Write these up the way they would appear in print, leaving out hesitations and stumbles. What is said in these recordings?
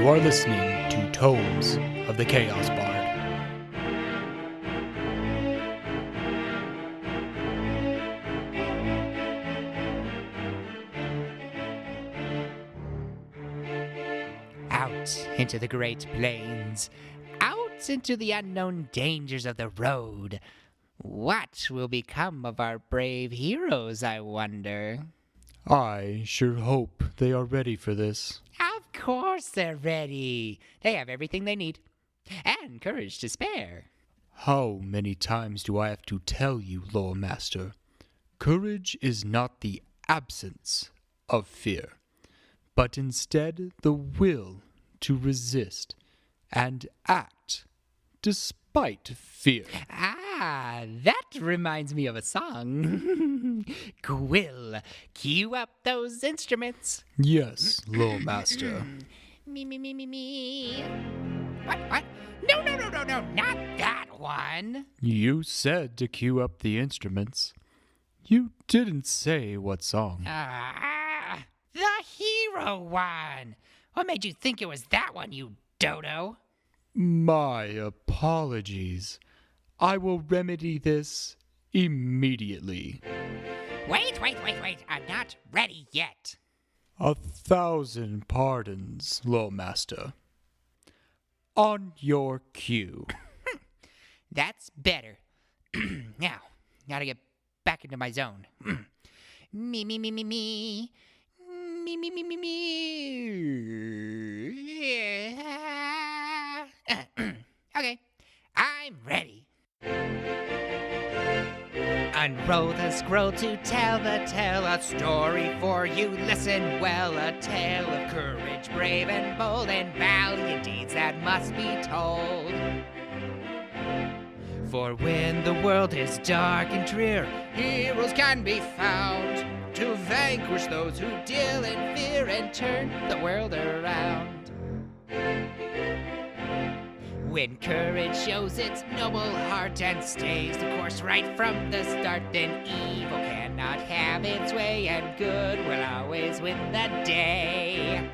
You are listening to Tomes of the Chaos Bard. Out into the great plains, out into the unknown dangers of the road. What will become of our brave heroes, I wonder? I sure hope they are ready for this. Of course they're ready. They have everything they need, and courage to spare. How many times do I have to tell you, Lore Master? Courage is not the absence of fear, but instead the will to resist and act despite fear. Ah, that reminds me of a song. Quill, cue up those instruments. Yes, Lore Master. Me. What? No, not that one. You said to cue up the instruments. You didn't say what song. The hero one. What made you think it was that one, you dodo? My apologies. I will remedy this immediately. Wait. I'm not ready yet. 1,000 pardons, Lore Master. On your cue. That's better. Now, gotta get back into my zone. Me. Okay, I'm ready. Unroll the scroll to tell the tale, a story for you, listen well, a tale of courage, brave and bold, and valiant deeds that must be told. For when the world is dark and drear, heroes can be found to vanquish those who deal in fear and turn the world around. When courage shows its noble heart and stays the course right from the start, then evil cannot have its way, and good will always win the day.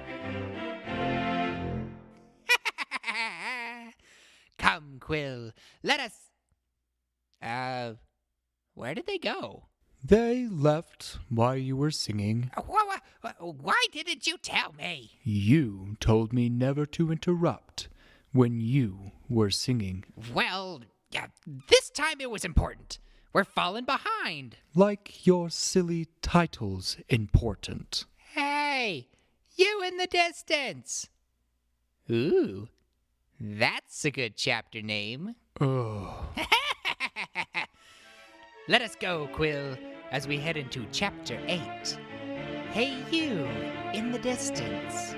Come, Quill, let us... where did they go? They left while you were singing. Why didn't you tell me? You told me never to interrupt when you were singing. Well, this time it was important. We're falling behind. Like your silly title's important. Hey, you in the distance. Ooh, that's a good chapter name. Oh. Let us go, Quill, as we head into Chapter 8. Hey, you in the distance.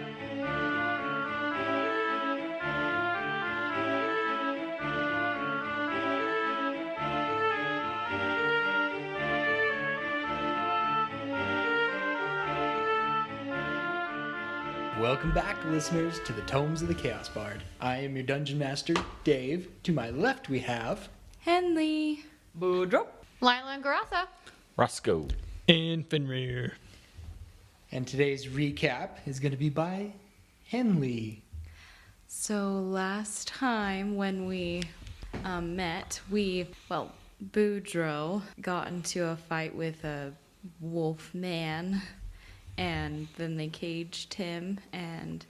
Welcome back, listeners, to the Tomes of the Chaos Bard. I am your Dungeon Master, Dave. To my left we have... Henley. Boudreaux. Lila and Garotha. Roscoe. And Fenrir. And today's recap is going to be by Henley. So last time when we met, Boudreaux got into a fight with a wolf man, and then they caged him, and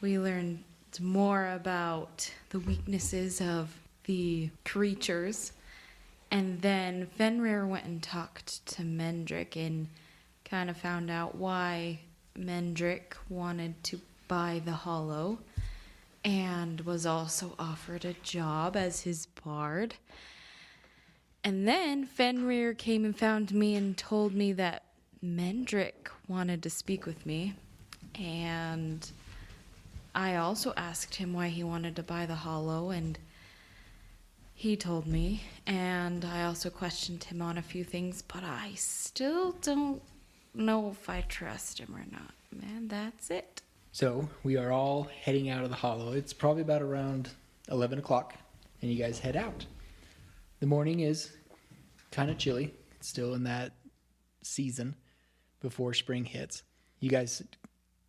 we learned more about the weaknesses of the creatures. And then Fenrir went and talked to Mendrick and kind of found out why Mendrick wanted to buy the Hollow and was also offered a job as his bard. And then Fenrir came and found me and told me that Mendrick wanted to speak with me. And I also asked him why he wanted to buy the Hollow, and he told me, and I also questioned him on a few things, but I still don't know if I trust him or not. Man, that's it. So, we are all heading out of the Hollow. It's probably about around 11 o'clock, and you guys head out. The morning is kind of chilly. It's still in that season before spring hits. You guys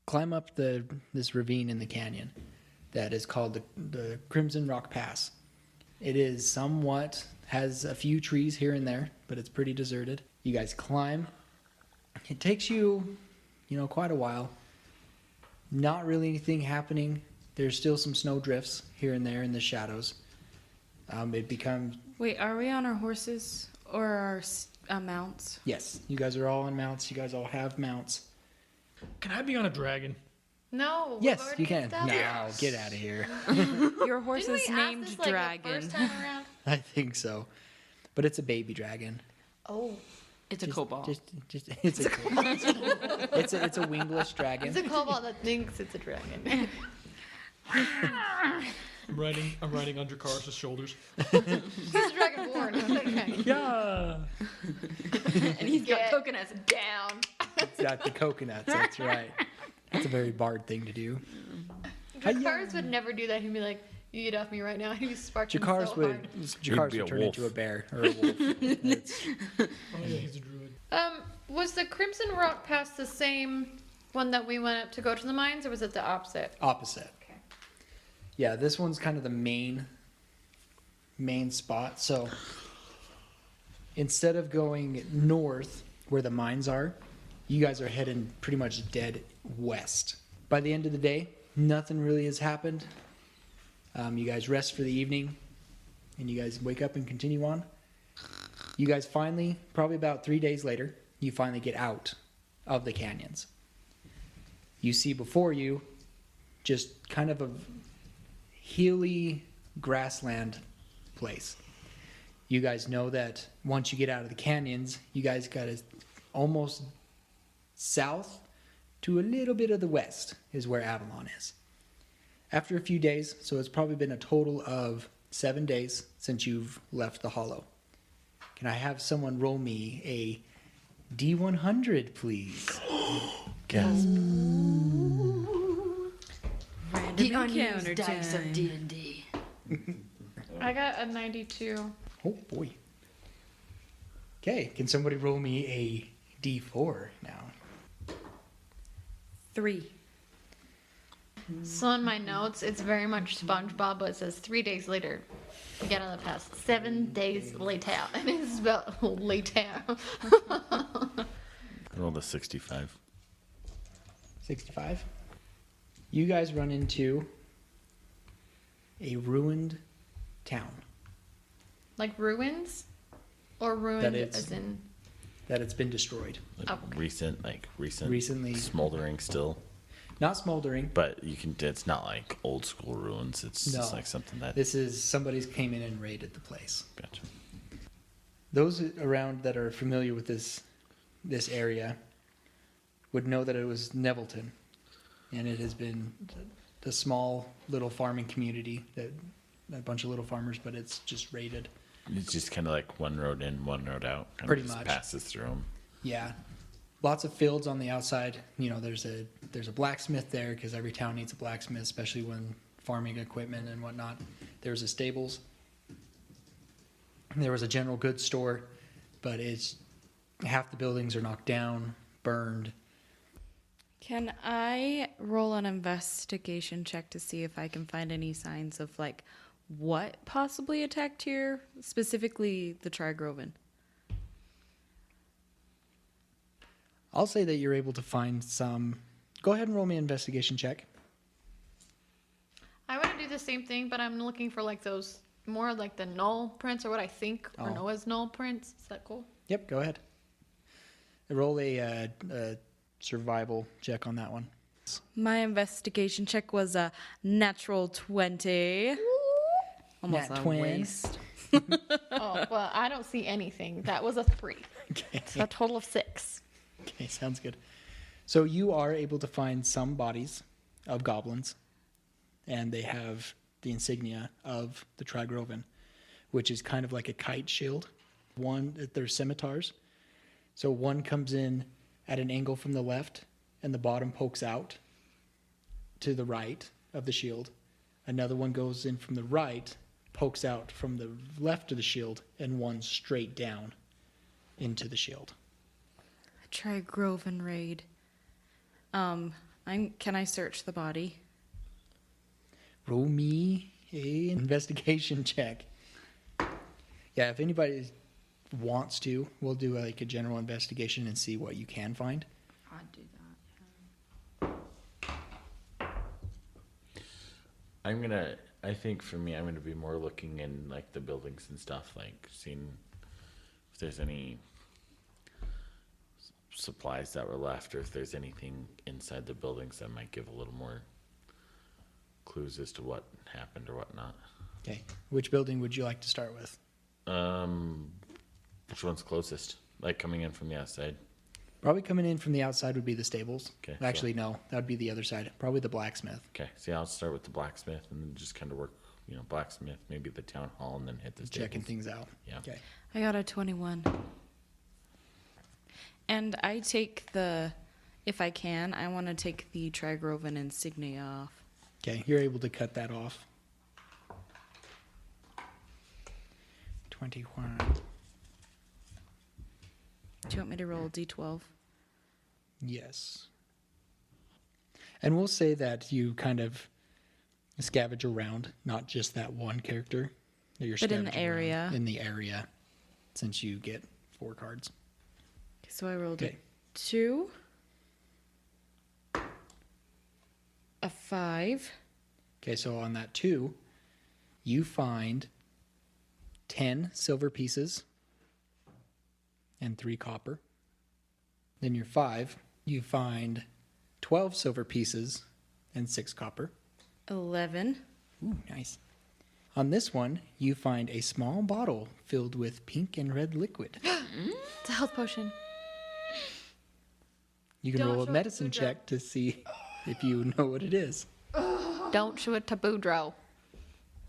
climb up this ravine in the canyon that is called the Crimson Rock Pass. It is has a few trees here and there, but it's pretty deserted. You guys climb. It takes you, quite a while. Not really anything happening. There's still some snow drifts here and there in the shadows. It becomes... Wait, are we on our horses or our mounts? Yes, you guys are all on mounts. You guys all have mounts. Can I be on a dragon? No. Yes, you can. Now, get out of here. Your horse Didn't is we named ask this, like, Dragon. the first time around? I think so. But it's a baby dragon. Oh. It's a cobalt. It's a cobalt. it's a wingless dragon. It's a cobalt that thinks it's a dragon. I'm riding on Dracarys' shoulders. He's a dragonborn. Yeah. And he's got coconuts down. It's got the coconuts. That's right. That's a very bard thing to do. Dracarys would never do that. He'd be like, "You get off me right now." He'd be sparking Jakar's so would hard. Jakar's would turn into a bear or a wolf. Oh yeah, he's a druid. Was the Crimson Rock Pass the same one that we went up to go to the mines, or was it the opposite? Opposite. Okay. Yeah, this one's kind of the main spot. So instead of going north where the mines are, you guys are heading pretty much dead west. By the end of the day, nothing really has happened. You guys rest for the evening, and you guys wake up and continue on. You guys finally, probably about 3 days later, you finally get out of the canyons. You see before you just kind of a hilly grassland place. You guys know that once you get out of the canyons, you guys got to almost south to a little bit of the west is where Avalonne is. After a few days, so it's probably been a total of 7 days since you've left the hollow. Can I have someone roll me a D100, please? Gasp. Random encounter dice of time. D&D. I got a 92. Oh boy. Okay, can somebody roll me a D4 now? 3. So in my notes, it's very much SpongeBob, but it says 3 days later. We get on the pass. 7 days later. And it's spelled later. Rolled a 65. 65. You guys run into a ruined town Like ruins? Or ruined That it's- as in... that it's been destroyed. Like Oh, okay. recent. Recently. Smoldering still. Not smoldering. But it's not like old school ruins. It's just No. like something that. This is somebody's came in and raided the place. Gotcha. Those around that are familiar with this area would know that it was Nevilton, and it has been the small little farming community that a bunch of little farmers, but it's just raided. It's just kind of like one road in, one road out. Kind Pretty of just much. passes through them. Yeah, lots of fields on the outside. There's a blacksmith there because every town needs a blacksmith, especially when farming equipment and whatnot. There's a stables. There was a general goods store, but it's half the buildings are knocked down, burned. Can I roll an investigation check to see if I can find any signs of like what possibly attacked here, specifically the Trigroven? I'll say that you're able to find some. Go ahead and roll me an investigation check. I want to do the same thing, but I'm looking for like those more like the null prints or what I think or Oh. know as null prints. Is that cool? Yep, go ahead. Roll a survival check on that one. My investigation check was a natural 20. Almost Nat a 20. waste. Oh, well, I don't see anything. That was a 3. Okay. So a total of 6. Okay, sounds good. So you are able to find some bodies of goblins, and they have the insignia of the Trigroven, which is kind of like a kite shield. They're scimitars. So one comes in at an angle from the left, and the bottom pokes out to the right of the shield. Another one goes in from the right, pokes out from the left of the shield, and one straight down into the shield. Trigroven raid. I'm Can I search the body? Roll me a investigation check. Yeah, if anybody wants to, we'll do like a general investigation and see what you can find. I'd do that. I think for me, I'm gonna be more looking in like the buildings and stuff, like seeing if there's any supplies that were left, or if there's anything inside the buildings that might give a little more clues as to what happened or whatnot. Okay. Which building would you like to start with? Which one's closest? Like coming in from the outside? Probably coming in from the outside would be the stables. Okay, Actually, no, that would be the other side. Probably the blacksmith. Okay, see, I'll start with the blacksmith and then just kind of work, blacksmith, maybe the town hall, and then hit the stables. Checking things out. Yeah. Okay. I got a 21. And I take if I can, I want to take the Trigroven insignia off. Okay, you're able to cut that off. 21. Do you want me to roll a d12? Yes. And we'll say that you kind of scavenge around, not just that one character. That you're But in the scavenging around area. In the area, since you get 4 cards. So I rolled Okay. a 2, a 5, Okay, so on that 2, you find 10 silver pieces and 3 copper. Then your 5, you find 12 silver pieces and 6 copper. 11, Ooh, nice. On this one, you find a small bottle filled with pink and red liquid. It's a health potion. You can Don't roll show a it medicine to Boudreaux. check to see if you know what it is. Don't show it to Boudreaux.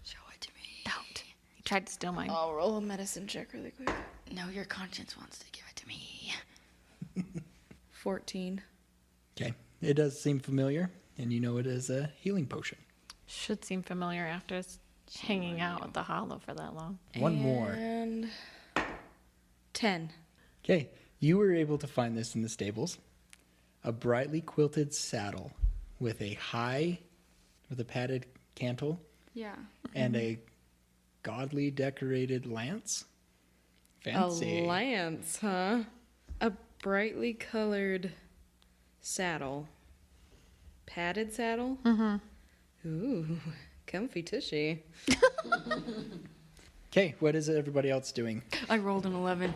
Show it to me. Don't. He tried to steal mine. I'll roll a medicine check really quick. No, your conscience wants to give it to me. 14. Okay, it does seem familiar, and you know it is a healing potion. Should seem familiar after hanging out with the hollow for that long. One more. And 10. Okay, you were able to find this in the stables. A brightly quilted saddle with a padded cantle Yeah. and a godly decorated lance. Fancy. A lance, huh? A brightly colored saddle. Padded saddle? Mm-hmm. Ooh, comfy tushy. Okay, what is everybody else doing? I rolled an 11.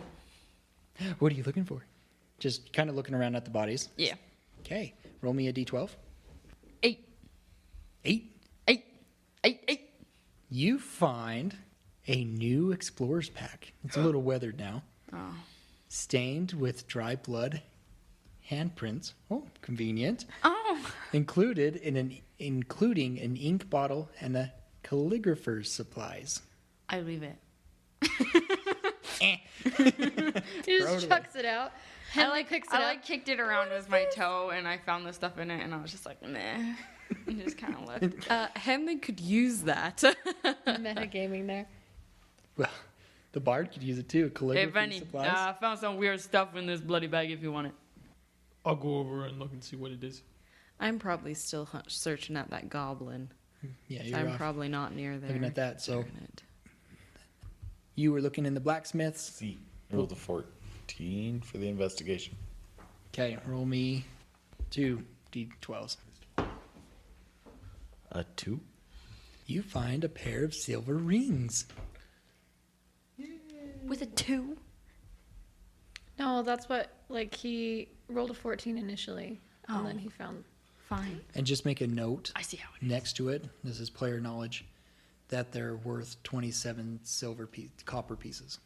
What are you looking for? Just kind of looking around at the bodies. Yeah. Okay, roll me a d12. 8. 8. 8. 8. 8. You find a new explorer's pack. It's a little weathered now. Oh. Stained with dry blood handprints. Oh, convenient. Oh. Including an ink bottle and a calligrapher's supplies. I leave it. He just Totally. chucks it out. Henley picks it I up. kicked it around with my toe and I found the stuff in it and I was just like, meh. And just kind of left. Henley could use that. Metagaming there. Well, the bard could use it too. Hey, Calligraphy Benny, supplies. I found some weird stuff in this bloody bag if you want it. I'll go over and look and see what it is. I'm probably still searching at that goblin. Yeah, So you're I'm off probably not near there. looking at that. So Darn it. you were looking in the blacksmith's. See, I rolled a 14 for the investigation. Okay, roll me 2 d12s. A 2? You find a pair of silver rings. With a 2? No, that's what, he rolled a 14 initially. And then he found. Fine. And just make a note I see how it is. next to it. This is player knowledge. That they're worth 27 copper pieces.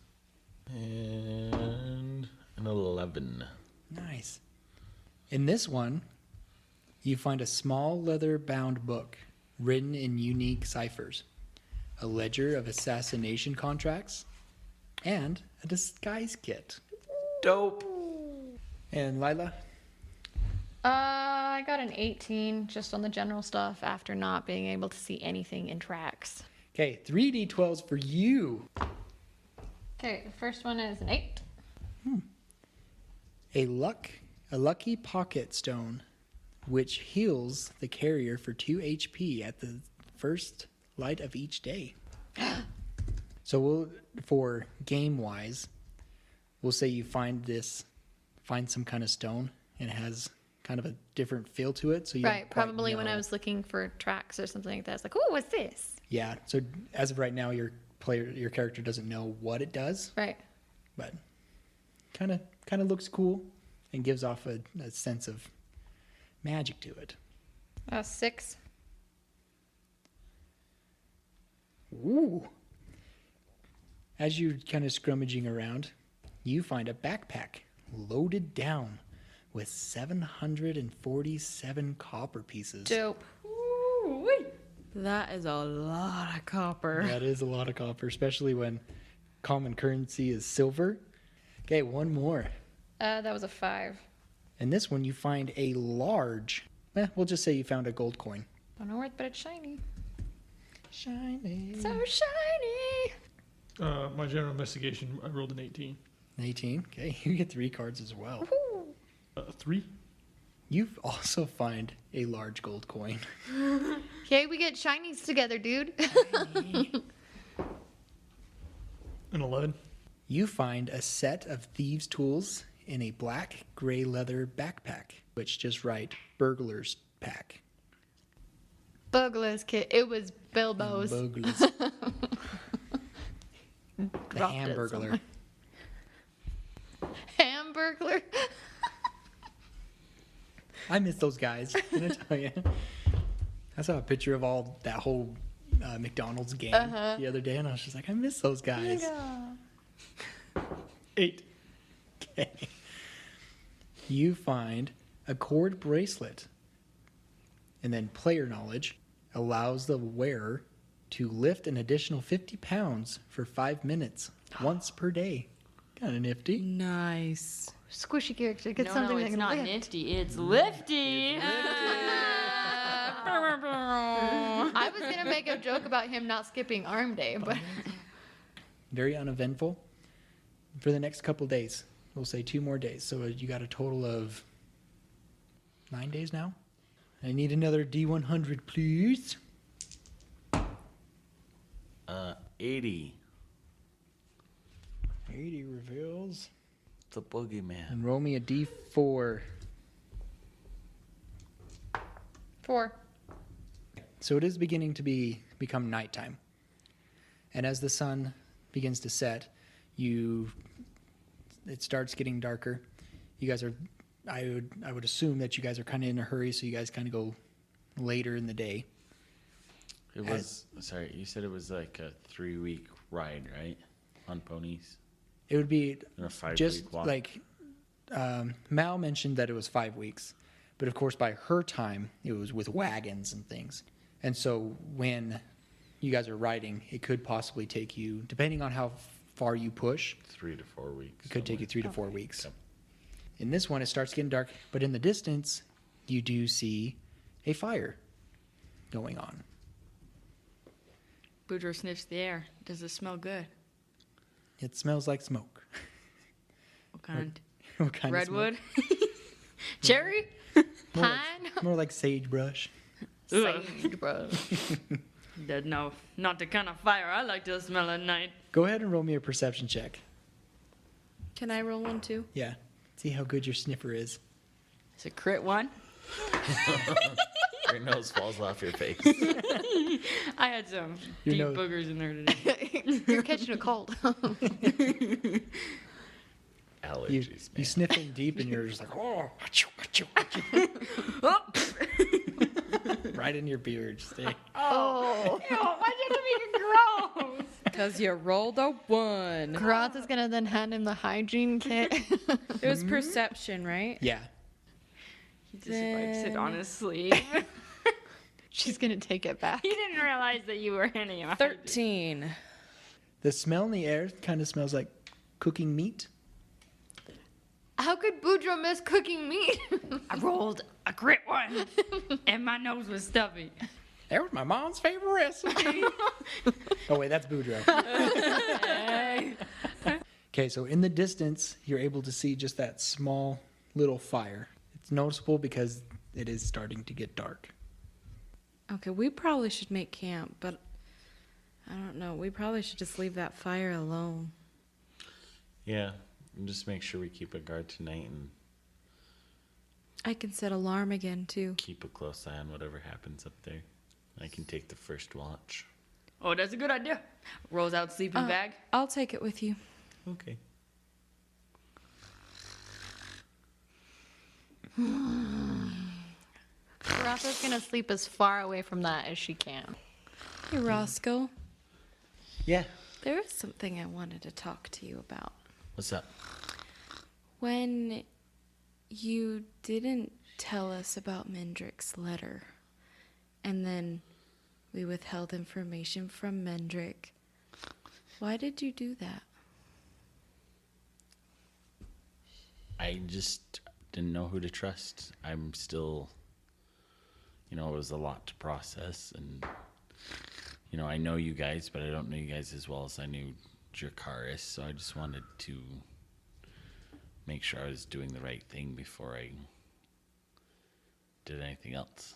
And an 11. Nice. In this one, you find a small leather-bound book written in unique ciphers, a ledger of assassination contracts, and a disguise kit. Dope. And Lila? I got an 18 just on the general stuff after not being able to see anything in tracks. Okay, 3d12s for you. Okay, the first one is an 8. A lucky pocket stone which heals the carrier for 2 HP at the first light of each day. So for game-wise, we'll say you find some kind of stone, and it has kind of a different feel to it. So you Right, don't quite probably when I know. was looking for tracks or something like that. It's like, oh, what's this? Yeah, so as of right now, your character doesn't know what it does, Right. but kind of looks cool and gives off a sense of magic to it. 6. Ooh. As you're kind of scrummaging around, you find a backpack loaded down with 747 copper pieces. Dope. That is a lot of copper. That is a lot of copper, especially when common currency is silver. Okay, one more. That was a 5. And this one you find a large, we'll just say you found a gold coin. Don't know where, but it's shiny. Shiny. So shiny. My general investigation, I rolled an 18. 18. Okay, you get 3 cards as well. 3. You also find a large gold coin. Okay, we get shinies together, dude. An 11. You find a set of thieves' tools in a black gray leather backpack, which just write burglar's pack. Bugler's kit. It was Bilbo's. Burglars. The Dropped it hamburglar. Hamburglar. I miss those guys. Can I tell you? I saw a picture of that whole McDonald's gang the other day, and I was just like, I miss those guys. 8. Okay. You find a cord bracelet, and then player knowledge allows the wearer to lift an additional 50 pounds for 5 minutes once per day. Kind of nifty. Nice. Squishy character. Get No, something no, that it's can not lift. nifty. It's lifty. I was gonna make a joke about him not skipping arm day, but Very uneventful. For the next couple days, we'll say 2 more days. So you got a total of 9 days now. I need another D100, please. 80. 80 reveals. The boogeyman. And roll me a D4. 4. So it is beginning to become nighttime. And as the sun begins to set, it starts getting darker. You guys are, I would assume that you guys are kind of in a hurry, so you guys kind of go later in the day. It was, sorry, you said it was like a 3-week ride, right? On ponies? It would be And a 5-week just walk? like Mal mentioned that it was 5 weeks, but of course by her time it was with wagons and things. And so when you guys are riding, it could possibly take you, depending on how far you push, 3 to 4 weeks. it could take you 3 to 4 weeks. Yep. In this one, it starts getting dark, but in the distance, you do see a fire going on. Boudreaux sniffs the air. Does it smell good? It smells like smoke. What kind? What kind of smoke? Redwood? Cherry? Pine. More like sagebrush. Sage, bro. No, not the kind of fire I like to smell at night. Go ahead and roll me a perception check. Can I roll one too? Yeah. See how good your sniffer is. It's a crit one. Your nose falls off your face. I had some Your deep nose- boogers in there today. You're catching a cold. Allergies, You man. sniff in deep and you're just like, oh, achoo, achoo, achoo. Right in your beard. Stay. Oh. Ew, why did it make it gross? Because you rolled a 1. Groth is gonna then hand him the hygiene kit. It was perception, right? Yeah. He just wipes it on his sleeve. She's gonna take it back. He didn't realize that you were handing him a 13. The smell in the air kind of smells like cooking meat. How could Boudreaux miss cooking meat? I rolled a crit one, and my nose was stuffy. That was my mom's favorite recipe. Oh, wait, that's Boudreaux. Okay, so in the distance, you're able to see just that small little fire. It's noticeable because It is starting to get dark. Okay, we probably should make camp, but I don't know. We probably should just leave that fire alone. Yeah, and just make sure we keep a guard tonight and I can set alarm again, too. keep a close eye on whatever happens up there. I can take the first watch. Oh, that's a good idea. Rolls out sleeping bag. I'll take it with you. Okay. Rafa's gonna sleep as far away from that as she can. Hey, Roscoe. Yeah. There is something I wanted to talk to you about. What's up? When you didn't tell us about Mendrick's letter, and then we withheld information from Mendrick, why did you do that? I just didn't know who to trust. I'm still, it was a lot to process. And, I know you guys, but I don't know you guys as well as I knew Dracarys. So I just wanted to make sure I was doing the right thing before I did anything else.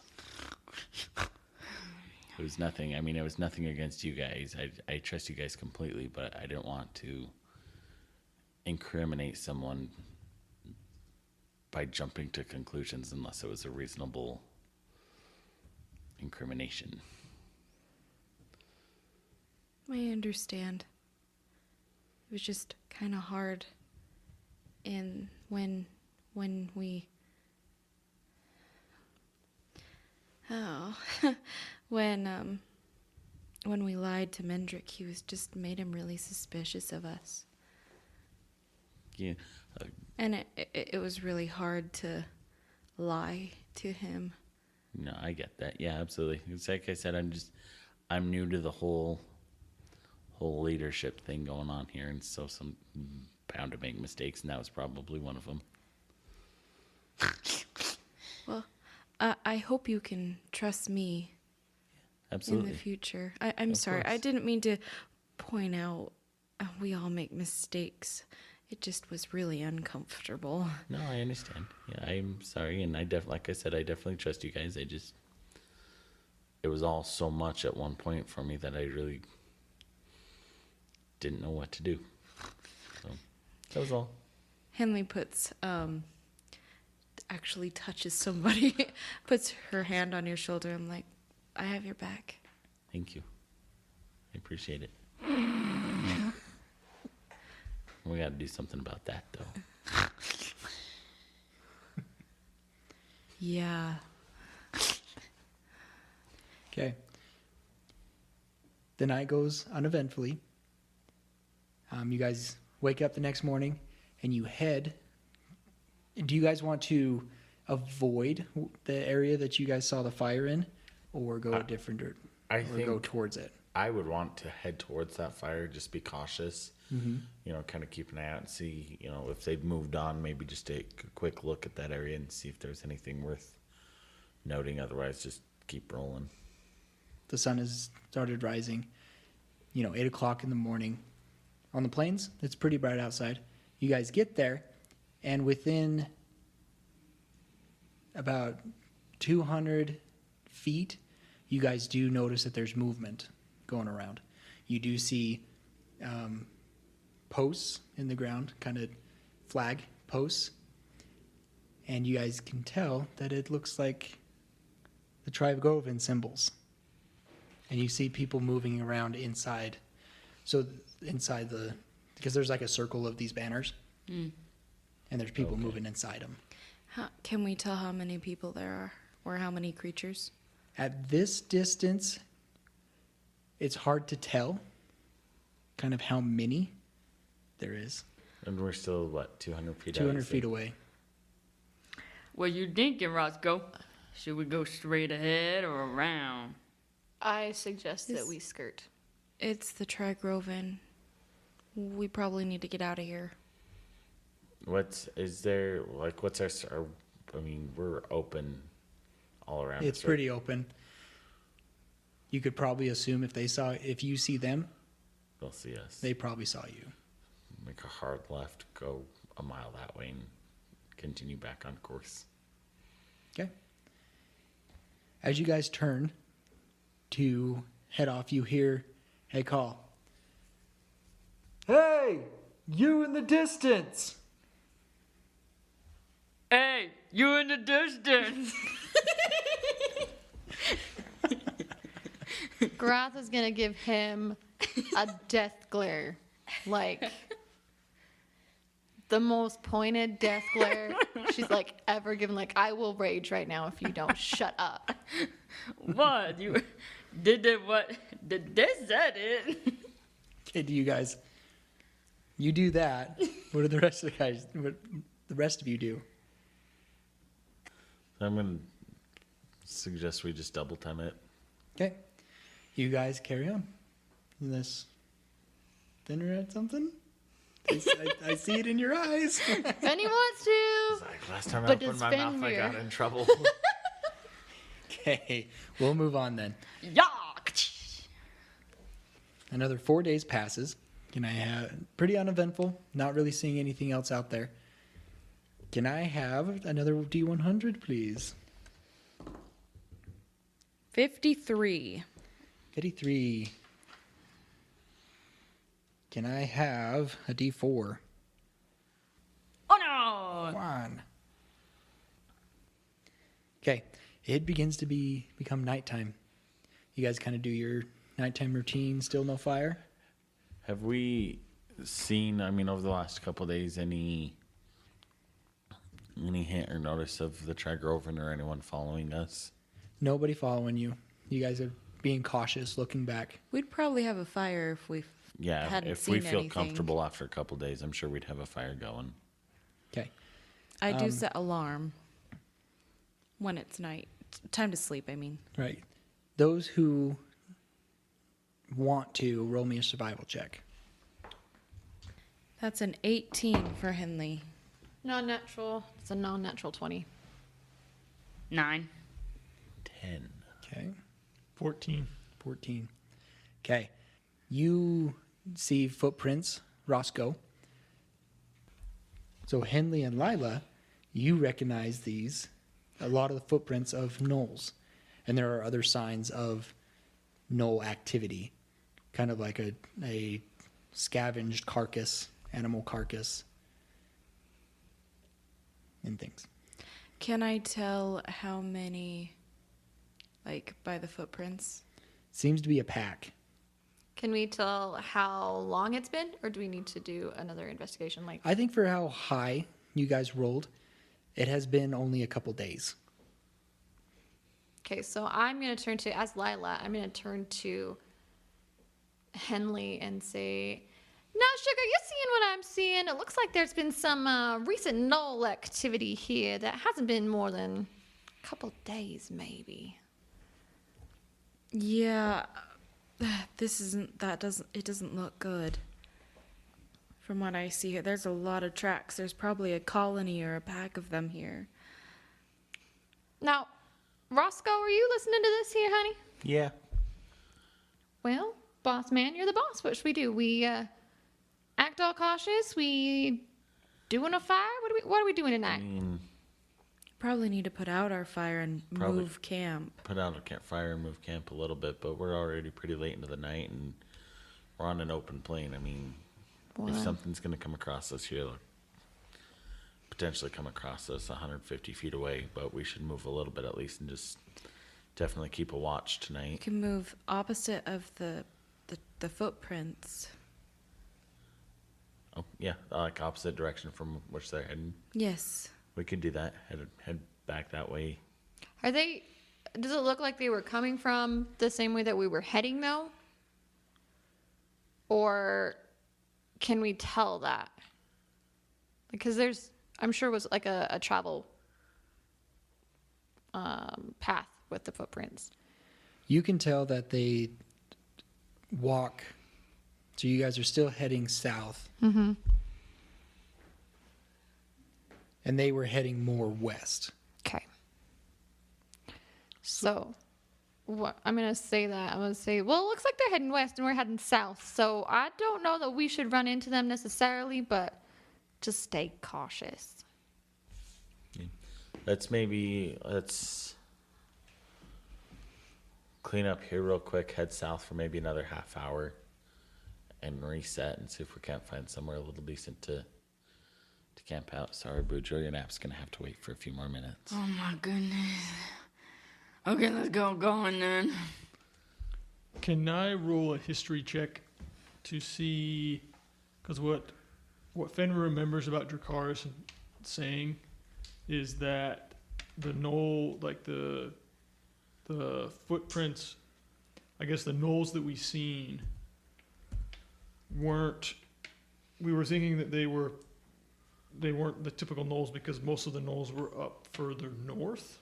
It was nothing. It was nothing against you guys. I trust you guys completely, but I didn't want to incriminate someone by jumping to conclusions unless it was a reasonable incrimination. I understand. It was just kind of hard when we when we lied to Mendrick, he was just made him really suspicious of us. Yeah. And it was really hard to lie to him. No, I get that. Yeah, absolutely. It's like I said, I'm new to the whole leadership thing going on here, and so I'm bound to make mistakes, and that was probably one of them. Well, I hope you can trust me Absolutely. in the future. I'm sorry. course. I didn't mean to point out we all make mistakes. It just was really uncomfortable. No, I understand. Yeah, I'm sorry, and like I said, I definitely trust you guys. It was all so much at one point for me that I really didn't know what to do. So that was all. Henley actually touches somebody, puts her hand on your shoulder. I'm like, I have your back. Thank you. I appreciate it. We got to do something about that, though. Yeah. Okay. The night goes uneventfully. You guys wake up the next morning and you head. Do you guys want to avoid the area that you guys saw the fire in, or go a different, or go towards it? I would want to head towards that fire, just be cautious. Mm-hmm. Kind of keep an eye out and see, if they've moved on, maybe just take a quick look at that area and see if there's anything worth noting. Otherwise, just keep rolling. The sun has started rising. 8 o'clock in the morning. On the plains, it's pretty bright outside. You guys get there, and within about 200 feet, you guys do notice that there's movement going around. You do see posts in the ground, kind of flag posts, and you guys can tell that it looks like the Trigovan symbols. And you see people moving around inside. So inside because there's like a circle of these banners, and there's people moving inside them. Can we tell how many people there are, or how many creatures? At this distance, it's hard to tell kind of how many there is. And we're still, 200 feet out? 200 feet away. What you thinking, Roscoe? Should we go straight ahead or around? I suggest that we skirt. It's the Trigrovan. We probably need to get out of here. What's our, we're open all around. It's pretty open. You could probably assume if you see them, they'll see us. they probably saw you. Make a hard left, go a mile that way, and continue back on course. Okay. As you guys turn to head off, you hear a call. Hey, you in the distance! Hey, you in the distance. Grath is gonna give him a death glare, like the most pointed death glare she's like ever given. Like, I will rage right now if you don't shut up. What? You did it? What? They said it. Okay, do you guys? You do that. What do the rest of the guys? What the rest of you do? I'm gonna suggest we just double time it. Okay, you guys carry on. Unless dinner at something. I see it in your eyes. If anyone wants to, Like last time But I opened it's my been mouth, I here. got in trouble. Okay, we'll move on then. Yuck. Another 4 days passes. Can I have pretty uneventful? Not really seeing anything else out there. Can I have another D100, please? 53. 53. Can I have a D4? Oh no. Come on. Okay, it begins to become nighttime. You guys kind of do your nighttime routine. Still no fire. Have we seen, I mean, over the last couple of days, any hint or notice of the Trigroven or anyone following us? Nobody following you. You guys are being cautious, looking back. We'd probably have a fire if we Yeah, hadn't if seen we feel anything. comfortable after a couple of days, I'm sure we'd have a fire going. Okay. I do set alarm when it's night. Time to sleep, I mean. Right. Those who want to roll me a survival check. That's an 18 for Henley. non-natural. It's a non-natural 20. 9. 10. Okay. 14. 14. Okay. You see footprints, Roscoe. So Henley and Lila, you recognize these, a lot of the footprints of gnolls. And there are other signs of gnoll activity, kind of like a scavenged carcass, animal carcass, and things. Can I tell how many, like, by the footprints? Seems to be a pack. Can we tell how long it's been, or do we need to do another investigation? Like, I think for how high you guys rolled, it has been only a couple days. okay, so I'm gonna turn to, as Lila, I'm gonna turn to Henley and say, "Now, Sugar, you seeing what I'm seeing? It looks like there's been some recent gnoll activity here that hasn't been more than a couple days, maybe." Yeah, it doesn't look good. From what I see here, there's a lot of tracks. There's probably a colony or a pack of them here. Now, Roscoe, are you listening to this here, honey? Yeah. Well, boss man, you're the boss. What should we do? We act all cautious. We doing a fire. What are we doing I tonight? mean, Probably need to put out our fire and Probably. move camp. put out a campfire and move camp a little bit, but we're already pretty late into the night and we're on an open plain. I mean, if Well, something's going to come across us here, potentially come across us 150 feet away, but we should move a little bit at least and just definitely keep a watch You tonight. can move opposite of the footprints. Oh, yeah, like opposite direction from which they're heading. Yes. We could do that. Head back that way. are they? Does it look like they were coming from the same way that we were heading, though? Or can we tell that? Because I'm sure it was like a travel path with the footprints. You can tell that they walk. So you guys are still heading south. Mm-hmm. And they were heading more west. Okay. So, what I'm gonna say that I'm gonna say, well, it looks like they're heading west and we're heading south. So I don't know that we should run into them necessarily, but just stay cautious. Let's clean up here real quick, head south for maybe another half hour, and reset and see if we can't find somewhere a little decent to camp out. Sorry, Boudreaux, your nap's gonna have to wait for a few more minutes. Oh my goodness. Okay, let's go going then. Can I roll a history check to see, because what Fenrir remembers about Dracarys saying is that the knoll, like the footprints, I guess the knolls that we seen weren't. We were thinking that they weren't the typical knolls because most of the knolls were up further north.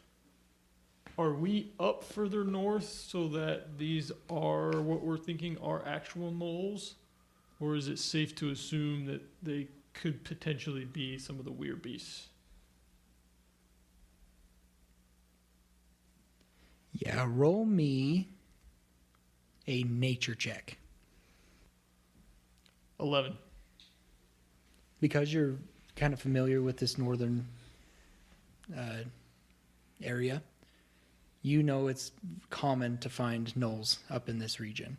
Are we up further north so that these are what we're thinking are actual knolls? Or is it safe to assume that they could potentially be some of the weird beasts? Yeah, roll me a nature check. 11. Because you're kind of familiar with this northern area, you know it's common to find knolls up in this region.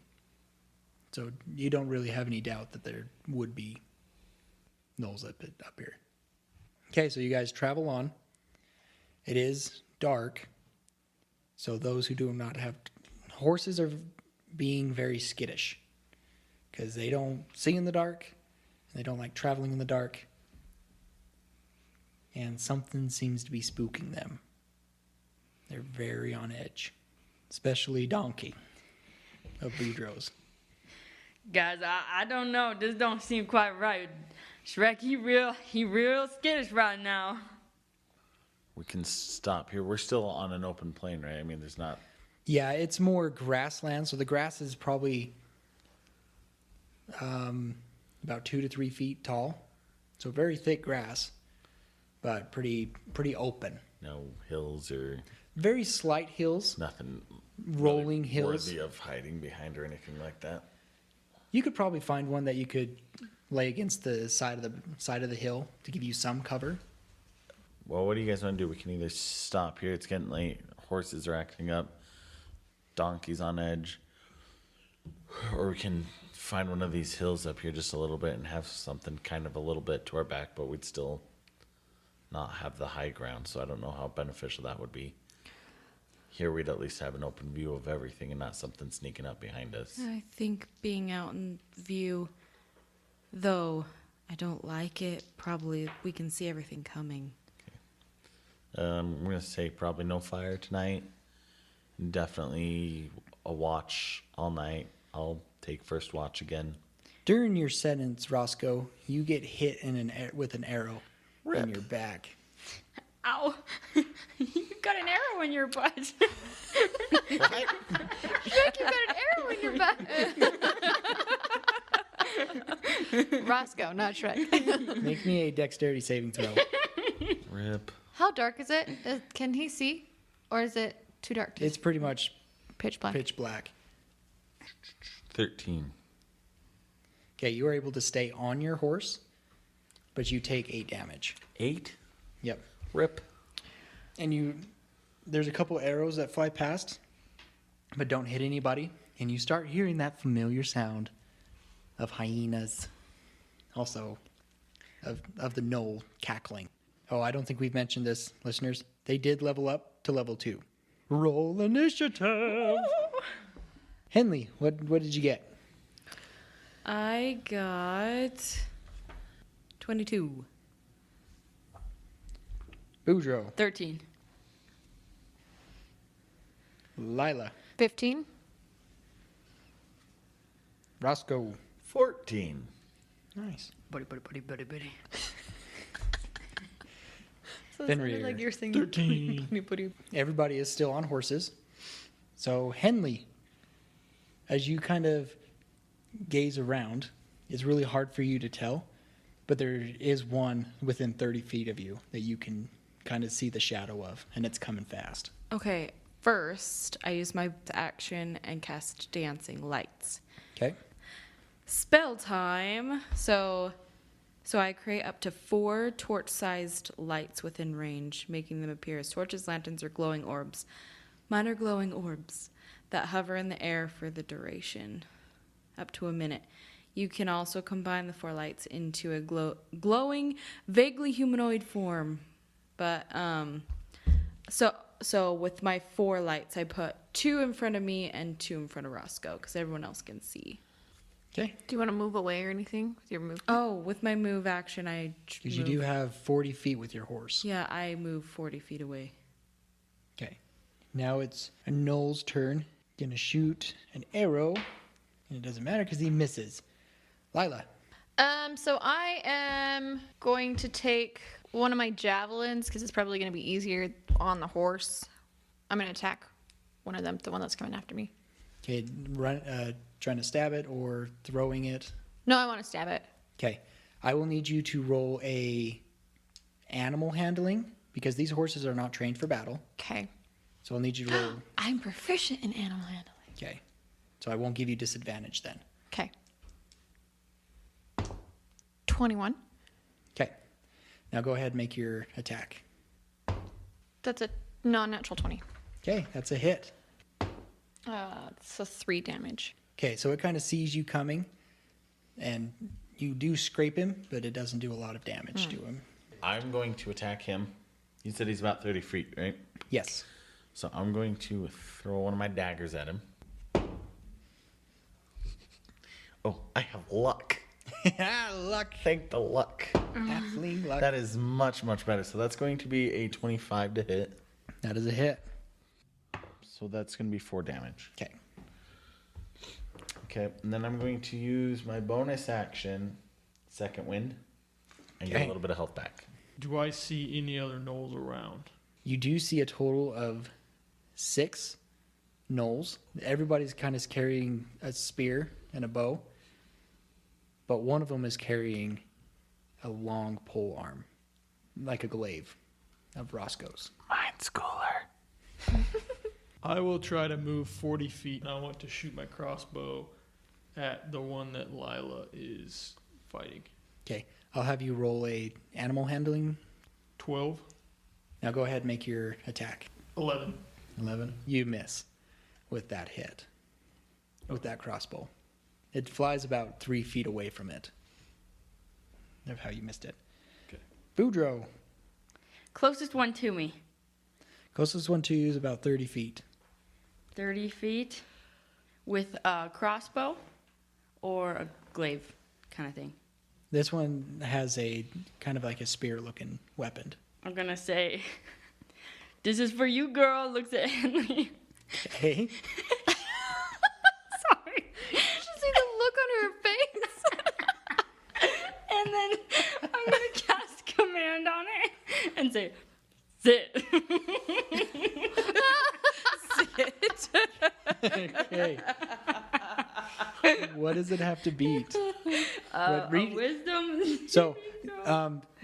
So you don't really have any doubt that there would be knolls up here. Okay, so you guys travel on. It is dark. So those who do not have horses are being very skittish because they don't see in the dark and they don't like traveling in the dark. And something seems to be spooking them. They're very on edge, especially Donkey of Boudreaux's. Guys, I don't know. This don't seem quite right. Shrek, he real skittish right now. We can stop here. We're still on an open plain, right? I mean, there's not... Yeah, it's more grassland, so the grass is probably about 2 to 3 feet tall. So very thick grass, but pretty open. No hills or... Very slight hills. Nothing Rolling really hills. worthy of hiding behind or anything like that. You could probably find one that you could lay against the side of the hill to give you some cover. Well, what do you guys want to do? We can either stop here. It's getting late. Horses are acting up. Donkey's on edge. Or we can find one of these hills up here just a little bit and have something kind of a little bit to our back, but we'd still not have the high ground. So I don't know how beneficial that would be. Here we'd at least have an open view of everything and not something sneaking up behind us. I think being out in view, though I don't like it, probably we can see everything coming. We're going to say probably no fire tonight. Definitely a watch all night. I'll take first watch again. During your sentence, Roscoe, you get hit with an arrow in your back. Ow. You got an arrow in your butt. What? Shrek, you got an arrow in your back. Roscoe, not Shrek. Make me a dexterity saving throw. Rip. How dark is it? Can he see? Or is it too dark to It's pretty much pitch black? pitch black. 13. Okay, you are able to stay on your horse, but you take 8 damage. 8? Yep. Rip. And there's a couple arrows that fly past, but don't hit anybody. And you start hearing that familiar sound of hyenas. Also, of the knoll cackling. Oh, I don't think we've mentioned this, listeners. They did level up to level 2. Roll initiative. Henley, what did you get? I got 22. Boudreaux. 13. Lila. 15? Roscoe. 14. Nice. Buddy. So Fenrir. like you're singing. 13. Everybody is still on horses. So Henley, as you kind of gaze around, it's really hard for you to tell, but there is one within 30 feet of you that you can kind of see the shadow of, and it's coming fast. Okay, first I use my action and cast Dancing Lights. Okay? Spell time. So I create up to 4 torch-sized lights within range, making them appear as torches, lanterns, or glowing orbs. Mine are glowing orbs. that hover in the air for the duration, up to a minute. You can also combine the 4 lights into a glowing, vaguely humanoid form. But so with my 4 lights, I put 2 in front of me and 2 in front of Roscoe because everyone else can see. Okay. Do you want to move away or anything with your move? Oh, with my move action, Because you do have 40 feet with your horse. Yeah, I move 40 feet away. Okay. Now it's a Noel's turn. Gonna shoot an arrow. And it doesn't matter because he misses. Lila. So I am going to take one of my javelins because it's probably going to be easier on the horse. I'm going to attack one of them, the one that's coming after me. Okay, trying to stab it or throwing it. No, I want to stab it. Okay. I will need you to roll a animal handling because these horses are not trained for battle. Okay. So I'll need you to roll. I'm proficient in animal handling. Okay. So I won't give you disadvantage then. Okay. 21. Okay. Now go ahead and make your attack. That's a non-natural 20. Okay, that's a hit. So 3 damage. Okay, so it kind of sees you coming, and you do scrape him, but it doesn't do a lot of damage to him. I'm going to attack him. You said he's about 30 feet, right? Yes. So I'm going to throw one of my daggers at him. Oh, I have luck. Luck. Thank the luck. Halfling luck. That is much, much better. So that's going to be a 25 to hit. That is a hit. So that's going to be 4 damage. Okay. Okay, and then I'm going to use my bonus action, Second Wind, and get a Okay. little bit of health back. Do I see any other gnolls around? You do see a total of 6 gnolls. Everybody's kind of carrying a spear and a bow, but one of them is carrying a long pole arm, like a glaive of Roscoe's. Mine's cooler. I will try to move 40 feet, and I want to shoot my crossbow at the one that Lila is fighting. Okay, I'll have you roll a animal handling. 12, Now go ahead and make your attack. 11. 11. You miss with that hit, with that crossbow. It flies about 3 feet away from it. Of how you missed it. Okay. Boudreaux. Closest one to me. Closest one to you is about 30 feet. 30 feet with a crossbow or a glaive kind of thing. This one has a kind of like a spear-looking weapon. I'm going to say, this is for you, girl. Looks at Henley. Okay. Sorry. You should see the look on her face. And then I'm going to cast command on it and say, sit. Okay. What does it have to beat? Wisdom. So,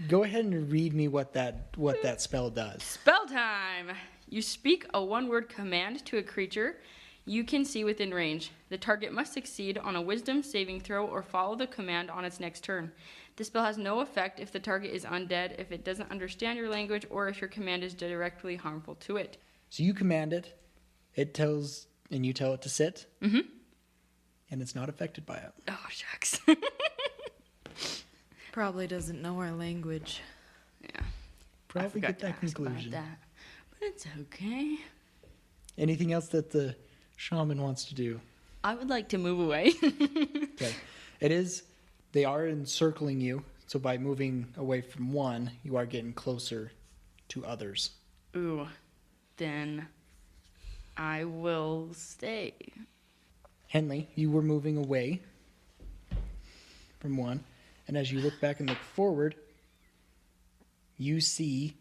go ahead and read me what that spell does. Spell time. You speak a one-word command to a creature you can see within range. The target must succeed on a wisdom saving throw or follow the command on its next turn. The spell has no effect if the target is undead, if it doesn't understand your language, or if your command is directly harmful to it. So you command it. It tells, and you tell it to sit. Mm-hmm. And it's not affected by it. Oh, shucks. Probably doesn't know our language. Yeah. Probably forgot get to that ask about conclusion. that, but it's okay. Anything else that the shaman wants to do? I would like to move away. Okay. They are encircling you. So by moving away from one, you are getting closer to others. Ooh, then I will stay. Henley, you were moving away from one. And as you look back and look forward, you see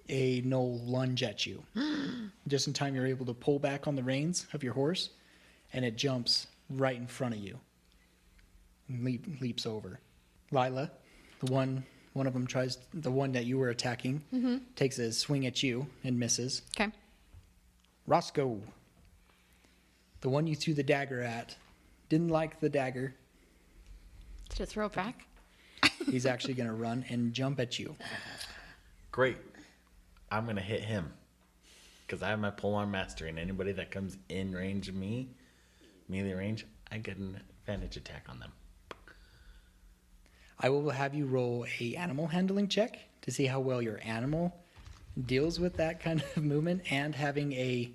a gnoll lunge at you. Just in time, you're able to pull back on the reins of your horse, and it jumps right in front of you and leaps over. Lila, the one of them tries, the one that you were attacking, takes a swing at you and misses. Okay. Roscoe, the one you threw the dagger at, didn't like the dagger. Did it throw it back? He's actually going to run and jump at you. Great. I'm going to hit him. because I have my polearm mastery, and anybody that comes in range of me, melee range, I get an advantage attack on them. I will have you roll a animal handling check to see how well your animal deals with that kind of movement and having a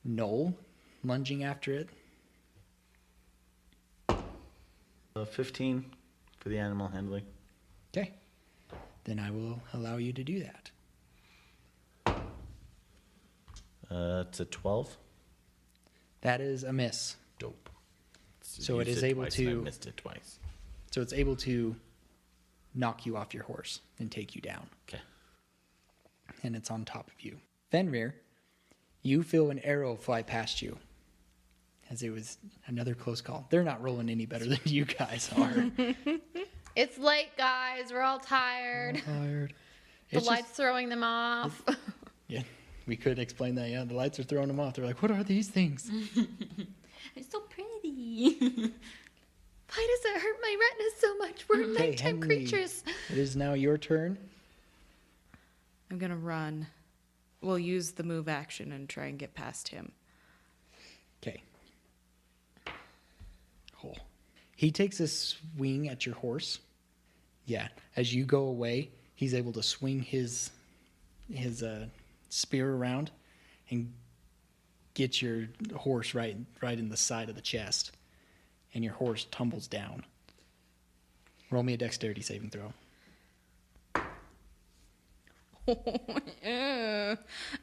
knoll lunging after it. 15 for the animal handling. Okay. Then I will allow you to do that. It's a 12. That is a miss. Dope. So it Used is able twice and to- I missed it twice. So it's able to knock you off your horse and take you down. Okay. And it's on top of you. Fenrir, you feel an arrow fly past you. As it was another close call. They're not rolling any better than you guys are. It's late, guys. We're all tired. Tired. The It's light's just- throwing them off. Yeah, we could explain that. Yeah, the lights are throwing them off. They're like, what are these things? It's so pretty. Why does it hurt my retinas so much? We're Okay, nighttime Henry. creatures. It is now your turn. I'm gonna run. We'll use the move action and try and get past him. Okay. Oh. He takes a swing at your horse. Yeah. As you go away, he's able to swing his spear around and get your horse right in the side of the chest. And your horse tumbles down. Roll me a dexterity saving throw.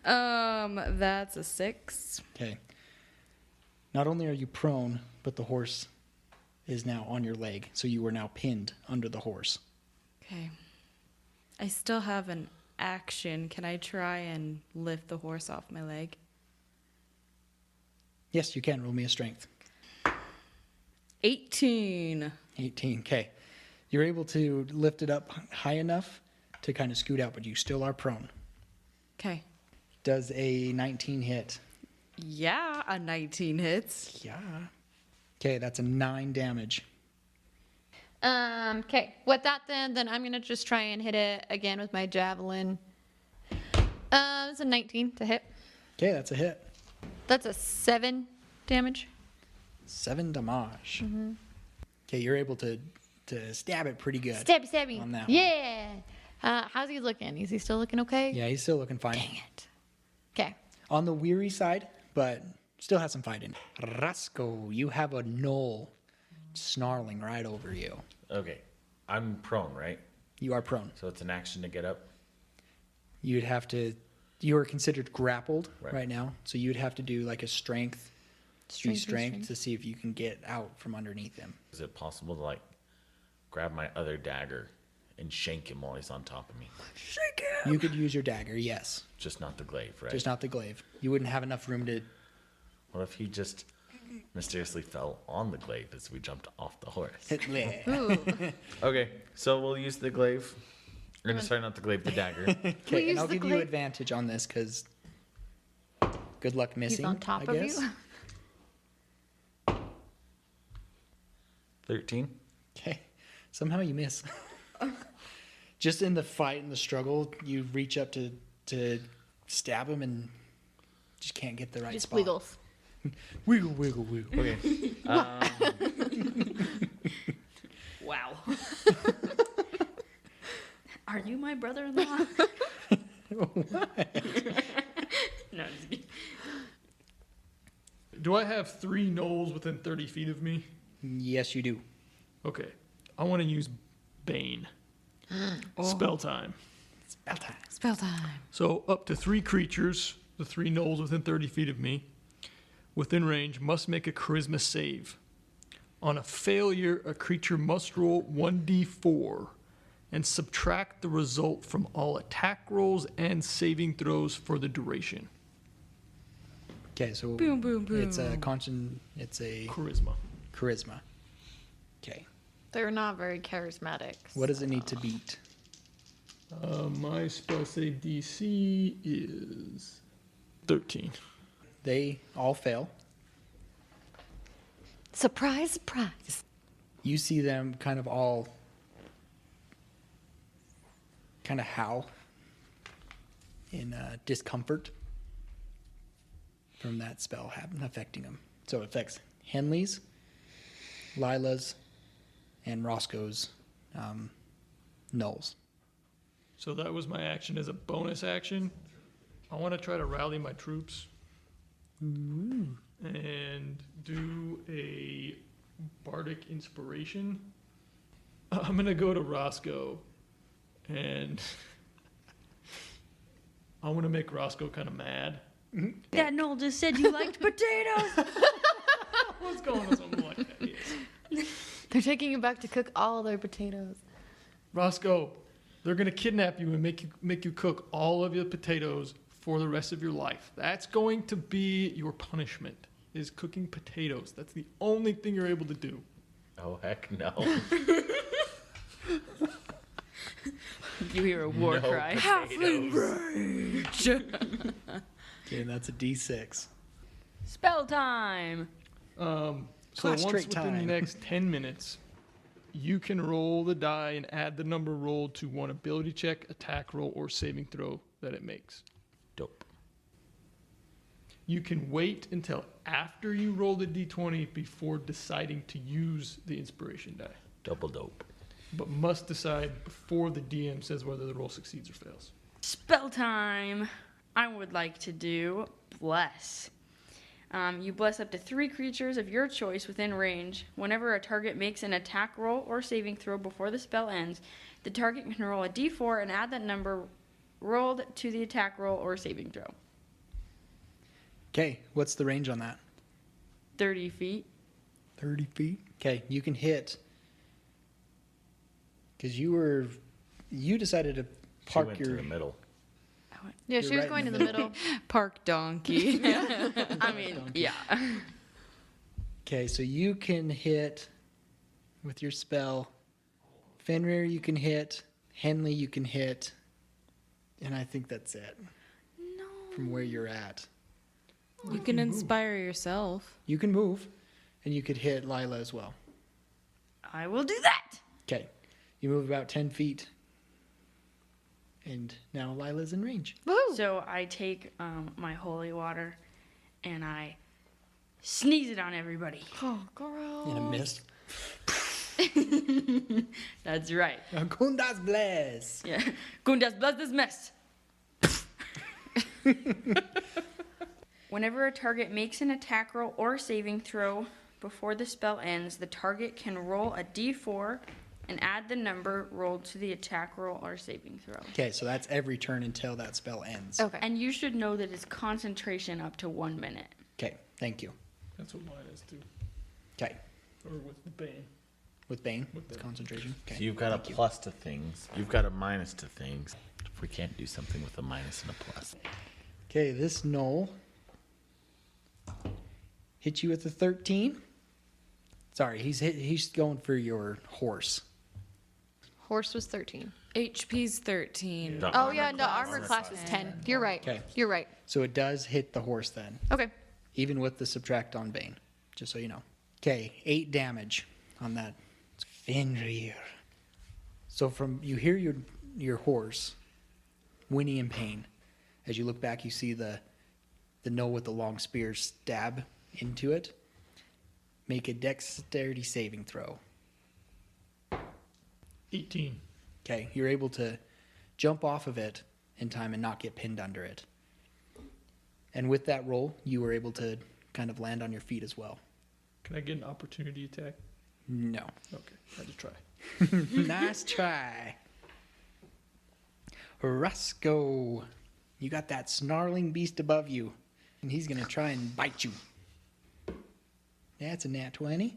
That's a 6. Okay. Not only are you prone, but the horse is now on your leg, so you are now pinned under the horse. Okay. I still have an action. Can I try and lift the horse off my leg? Yes, you can. Roll me a strength. 18. 18. Okay. You're able to lift it up high enough to kind of scoot out, but you still are prone. Okay. Does a 19 hit? Yeah, a 19 hits. Yeah. Okay, that's a 9 damage. Okay. With that, then I'm gonna just try and hit it again with my javelin. It's a 19 to hit. Okay, that's a hit. That's a 7 damage. 7 damage. Okay, you're able to stab it pretty good. Stabby. On that one. Yeah. How's he looking? Is he still looking okay? Yeah, he's still looking fine. Dang it. Okay. On the weary side, but still has some fight in it. Rasko, you have a knoll snarling right over you. Okay. I'm prone, right? You are prone. So it's an action to get up. You'd have to. You are considered grappled Right. right now, so you'd have to do like a strength Strength. to see if you can get out from underneath him. Is it possible to like grab my other dagger and shank him while he's on top of me? You could use your dagger, yes, Just not the glaive, right? just not the glaive. You wouldn't have enough room to. What if he just mysteriously fell on the glaive as we jumped off the horse? Ooh. Okay, so we'll use the glaive. Or, sorry, not the glaive, the dagger. Okay, use and I'll the give you glaive. advantage on this because good luck missing. He's on top I of guess. you. 13. Okay, somehow you miss. Just in the fight and the struggle, you reach up to stab him and just can't get the right Just spot. wiggles. Wiggle, wiggle, wiggle. Okay. Wow. Are you my brother-in-law? No, just kidding. Do I have 3 gnolls within 30 feet of me? Yes, you do. Okay. I want to use Bane. Spell time. Spell time. Spell time. So up to 3 creatures, the 3 gnolls within 30 feet of me, within range, must make a charisma save. On a failure, a creature must roll 1d4 and subtract the result from all attack rolls and saving throws for the duration. Okay, so Boom, boom, boom. it's a it's a Charisma. charisma. Okay. They're not very charismatic. What does it need to beat? My spell save DC is 13. They all fail. Surprise, surprise. You see them kind of all kind of howl in discomfort from that spell affecting him. So it affects Henley's, Lila's, and Roscoe's nulls. So that was my action as a bonus action. I want to try to rally my troops and do a bardic inspiration. I'm going to go to Roscoe and I want to make Roscoe kind of mad. That Noel just said you liked potatoes. What's going on? Something like that, yes. They're taking you back to cook all their potatoes. Roscoe, they're going to kidnap you and make you cook all of your potatoes for the rest of your life. That's going to be your punishment, is cooking potatoes. That's the only thing you're able to do. Oh, heck no. You hear a war No cry. potatoes. Okay, that's a D6. Spell time. So Class once trait within the time. next 10 minutes, you can roll the die and add the number rolled to one ability check, attack roll, or saving throw that it makes. Dope. You can wait until after you roll the d20 before deciding to use the inspiration die, Double dope. but must decide before the DM says whether the roll succeeds or fails. Spell time. I would like to do bless. You bless up to 3 creatures of your choice within range. Whenever a target makes an attack roll or saving throw before the spell ends, the target can roll a d4 and add that number rolled to the attack roll or saving throw. Okay, what's the range on that? 30 feet. 30 feet. Okay, you can hit. Because you decided to She park went your. to the middle. Yeah, You're she was right going in to the the middle. Park donkey. I mean, yeah. Okay, so you can hit with your spell. Fenrir, you can hit. Henley, you can hit. And I think that's it. No. From where you're at. You can inspire yourself. You can move, and you could hit Lila as well. I will do that. Okay, you move about 10 feet. And now Lila's in range. Woohoo! So I take my holy water and I sneeze it on everybody. Oh, gross. In a mist. That's right. Kundas bless. Yeah. Gundas, bless this mess. Whenever a target makes an attack roll or saving throw before the spell ends, the target can roll a d4 and add the number rolled to the attack roll or saving throw. Okay, so that's every turn until that spell ends. Okay. And you should know that it's concentration up to 1 minute. Okay, thank you. That's what mine is too. Okay, Or with the Bane. with Bane, With it's Bane. concentration. Okay, So you've got a thank you. plus to things. You've got a minus to things. If we can't do something with a minus and a plus. Okay, this Knoll hit you with a 13. Sorry, he's going for your horse. Horse was 13. HP's 13. The Oh, armor yeah, the class. armor class was 10. You're right. Okay. You're right. So it does hit the horse then, Okay. even with the subtract on Bane, just so you know. Okay, 8 damage on that. It's Fenrir. So from you hear your horse whinny in pain. As you look back, you see the Knoll with the long spear stab into it. Make a dexterity saving throw. 18. Okay, you're able to jump off of it in time and not get pinned under it. And with that roll, you were able to kind of land on your feet as well. Can I get an opportunity attack? No. Okay, had to try. Nice try. Roscoe, you got that snarling beast above you, and he's going to try and bite you. That's a nat 20.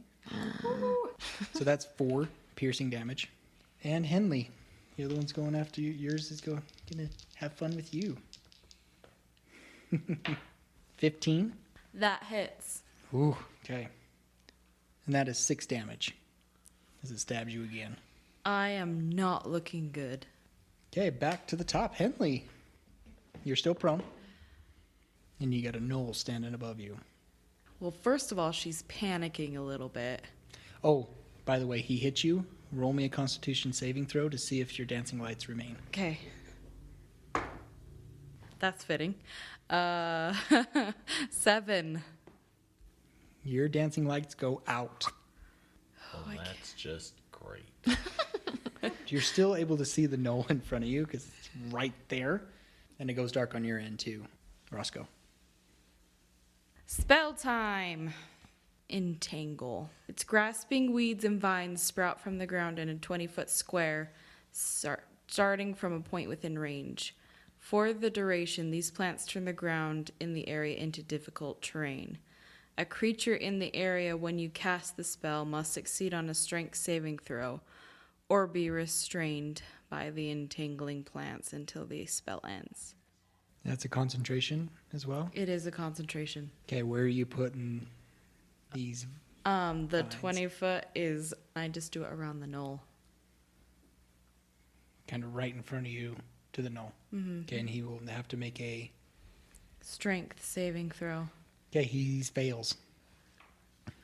So that's 4 piercing damage. And Henley, you're the one's going after you. Yours is going to have fun with you. 15. That hits. Ooh, okay. And that is 6 damage as it stabs you again. I am not looking good. Okay, back to the top. Henley, you're still prone. And you got a Knoll standing above you. Well, first of all, she's panicking a little bit. Oh, by the way, he hit you. Roll me a Constitution saving throw to see if your dancing lights remain. Okay. That's fitting. 7. Your dancing lights go out. Well, that's just great. You're still able to see the knoll in front of you because it's right there. And it goes dark on your end too, Roscoe. Spell time. Entangle. Its grasping weeds and vines sprout from the ground in a 20-foot square, starting from a point within range. For the duration, these plants turn the ground in the area into difficult terrain. A creature in the area when you cast the spell must succeed on a strength saving throw or be restrained by the entangling plants until the spell ends. That's a concentration as well. It is a concentration. Okay, where are you putting these? The Vines. 20-foot is, I just do it around the knoll. Kind of right in front of you to the knoll. Mm-hmm. Okay, and he will have to make a. Strength saving throw. Okay, he fails.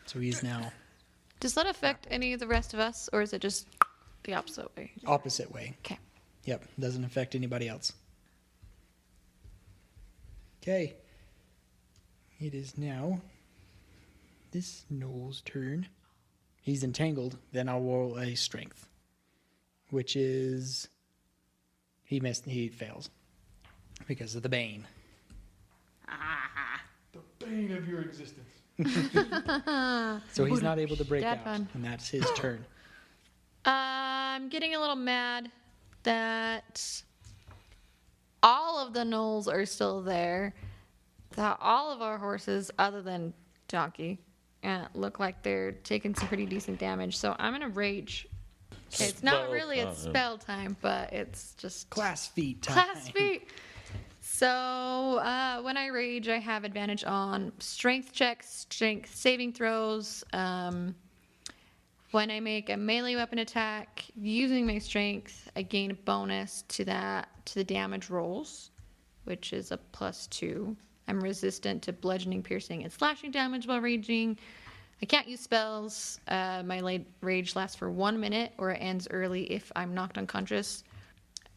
So he's now Does that affect any of the rest of us, or is it just the opposite way? opposite way. Okay. Yep, doesn't affect anybody else. Okay. It is now this Noel's turn. He's entangled, then I'll roll a strength. Which is he fails. Because of the bane. The bane of your existence. So he's not able to break Dad out. fun. And that's his turn. I'm getting a little mad that all of the gnolls are still there. That all of our horses, other than Donkey, look like they're taking some pretty decent damage. So I'm gonna rage. Okay, it's not Spell really a time. spell time, but it's just Class feat time. class feat. So when I rage, I have advantage on strength checks, strength saving throws. When I make a melee weapon attack using my strength, I gain a bonus to the damage rolls, which is a +2. I'm resistant to bludgeoning, piercing, and slashing damage while raging. I can't use spells. My rage lasts for 1 minute, or it ends early if I'm knocked unconscious.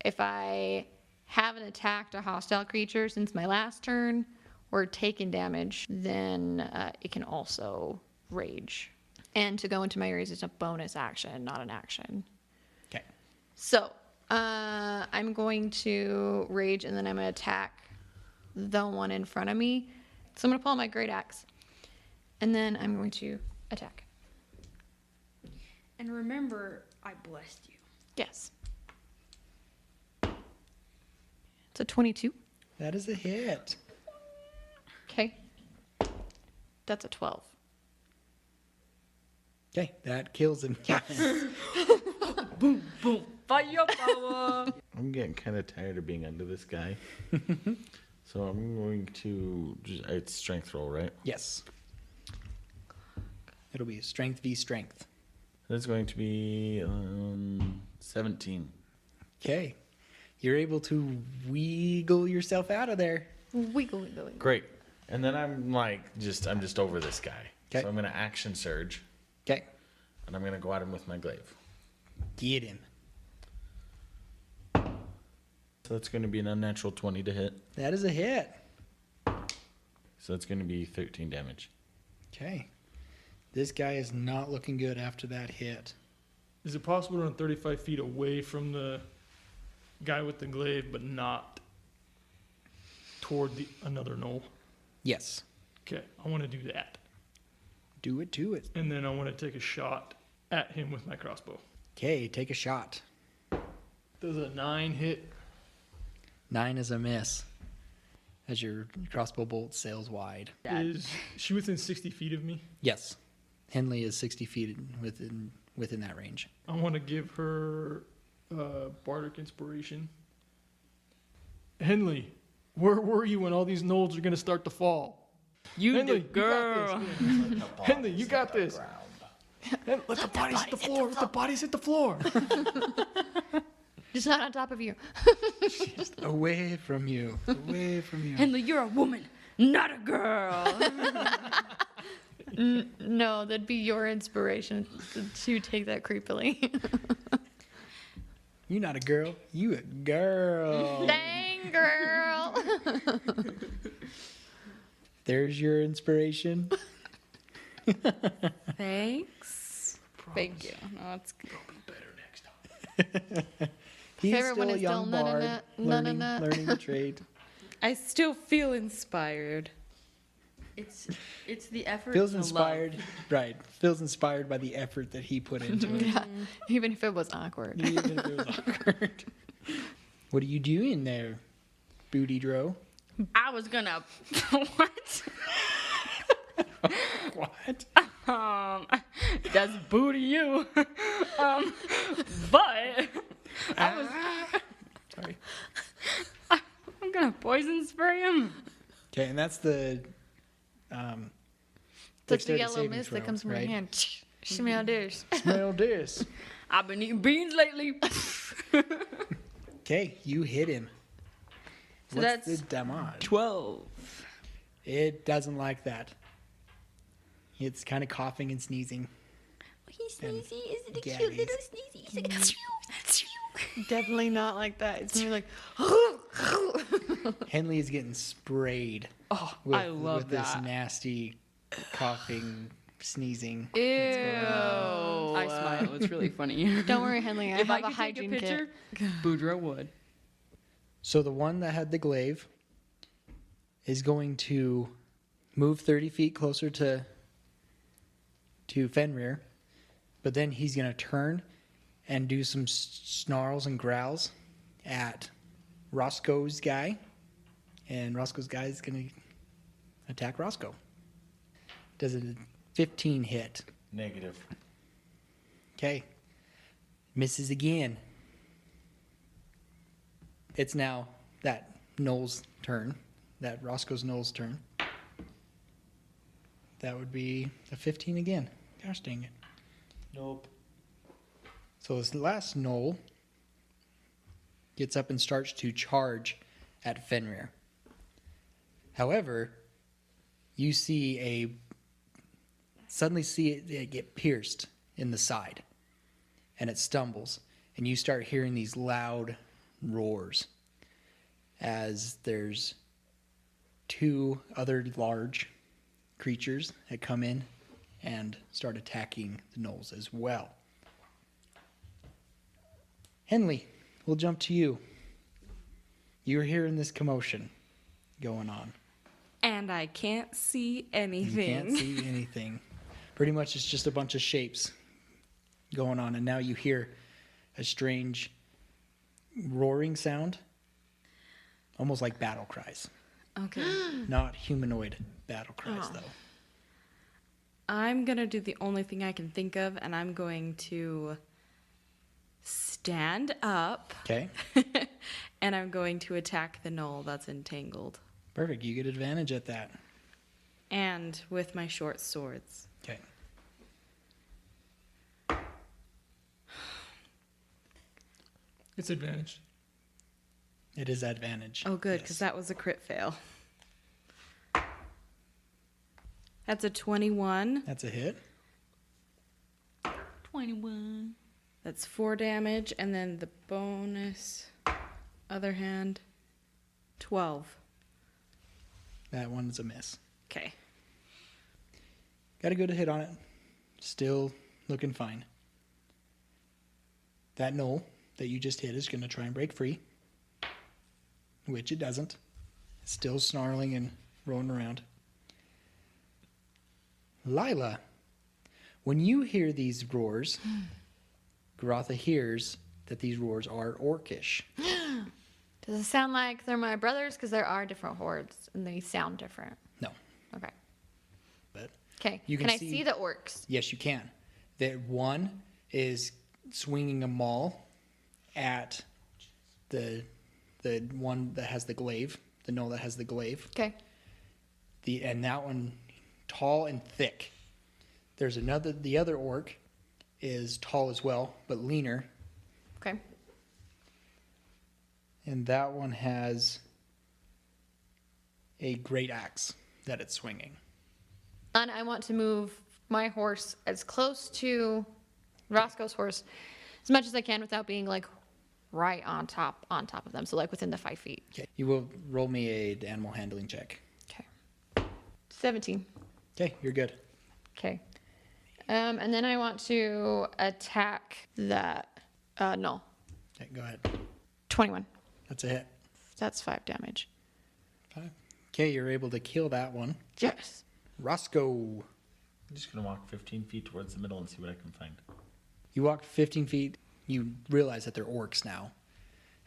If I haven't attacked a hostile creature since my last turn or taken damage, then it can also rage. And to go into my rage is a bonus action, not an action. Okay. So I'm going to rage, and then I'm going to attack the one in front of me. So I'm going to pull out my great axe, and then I'm going to attack. And remember, I blessed you. Yes. It's a 22. That is a hit. Okay. That's a 12. Okay, that kills him. Boom, boom. Fire power. I'm getting kind of tired of being under this guy. So I'm going to it's strength roll, right? Yes. It'll be strength v strength. That's going to be 17. Okay. You're able to wiggle yourself out of there. Wiggle, wiggle, wiggle. Great. And then I'm just over this guy. 'Kay. So I'm going to action surge, Okay. and I'm going to go at him with my glaive. Get him. So that's going to be an unnatural 20 to hit. That is a hit. So that's going to be 13 damage. Okay. This guy is not looking good after that hit. Is it possible to run 35 feet away from the guy with the glaive, but not toward another knoll? Yes. Okay, I want to do that. Do it to it. And then I want to take a shot at him with my crossbow. Okay, take a shot. Does a 9 hit? 9 is a miss. As your crossbow bolt sails wide. Is she within 60 feet of me? Yes. Henley is 60 feet within that range. I want to give her bardic inspiration. Henley, where were you when all these knolls are going to start to fall? You Henley, the girl. You got this. Henley, you got this. Let the bodies hit the floor. Let the bodies hit the floor. Just not on top of you. Just away from you. Away from you. Henley, you're a woman, not a girl. No, that'd be your inspiration to take that creepily. You not a girl. You a girl. Dang girl. There's your inspiration. Thanks. Thank you. No, it's good. He's Favorite one still a is young still bard, na-na-na. learning the trade. I still feel inspired. It's the effort. Feels and the inspired, right? Feels inspired by the effort that he put into it. Yeah, even if it was awkward. Even if it was awkward. What are you doing there, Booty Dro? love. I was gonna. What? What? That's booty you. But I was. Sorry. I'm gonna poison spray him. Okay, and that's the That's the dexterity yellow saving mist throw, that comes from my right? hand. Smell this. Smell this. I've been eating beans lately. Okay, you hit him. So What's that's the damage? 12. It doesn't like that. It's kind of coughing and sneezing. He's And sneezy. Is it a gabbies. cute little sneezy? He's like, Definitely not like that. It's more like. Henley is getting sprayed. Oh, with, I love with this that. nasty coughing, sneezing. Ew. I smile. It's really funny. Don't worry, Henley. I If I have a could take a hygiene picture, kit. Boudreaux would. So the one that had the glaive is going to move 30 feet closer to Fenrir, but then he's going to turn and do some snarls and growls at Roscoe's guy, and Roscoe's guy is going to attack Roscoe. Does a 15 hit? Negative. Okay. Misses again. It's now that Noel's turn, that Roscoe's Noel's turn. That would be a 15 again. Gosh dang it. Nope. So this last Noel gets up and starts to charge at Fenrir. However, you suddenly see it get pierced in the side, and it stumbles, and you start hearing these loud roars as there's two other large creatures that come in and start attacking the gnolls as well. Henley, we'll jump to you. You're hearing this commotion going on. And I can't see You anything. can't see anything. Pretty much it's just a bunch of shapes going on, and now you hear a strange roaring sound, almost like battle cries. Okay. Not humanoid battle cries, though. I'm going to do the only thing I can think of, and I'm going to stand up, Okay, and I'm going to attack the gnoll that's entangled. perfect. You get advantage at that. And with my short swords. Okay. It's advantage. It is advantage. Oh, good, because Yes. that was a crit fail. That's a 21. That's a hit. 21. That's 4 damage, and then the bonus, other hand, 12. That one is a miss. Okay. Got a good hit on it. Still looking fine. That gnoll that you just hit is going to try and break free, which it doesn't. It's still snarling and rolling around. Lila, when you hear these roars, Garotha hears that these roars are orcish. Does it sound like they're my brothers? Because there are different hordes and they sound different. No, Okay. but Okay. You Can can I see- see the orcs? yes, you can. That one is swinging a maul at the one that has the glaive, the gnoll that has the glaive. Okay. And that one, tall and thick. There's the other orc is tall as well, but leaner. Okay. And that one has a great axe that it's swinging. And I want to move my horse as close to Roscoe's horse as much as I can without being like right on top of them. So like within the 5 feet. Okay. You will roll me a animal handling check. Okay. 17. Okay, you're good. Okay. And then I want to attack that null. Okay, go ahead. 21. That's a hit. That's 5 damage. 5. Okay, you're able to kill that one. Yes. Roscoe. I'm just gonna walk 15 feet towards the middle and see what I can find. You walk 15 feet. You realize that they're orcs now,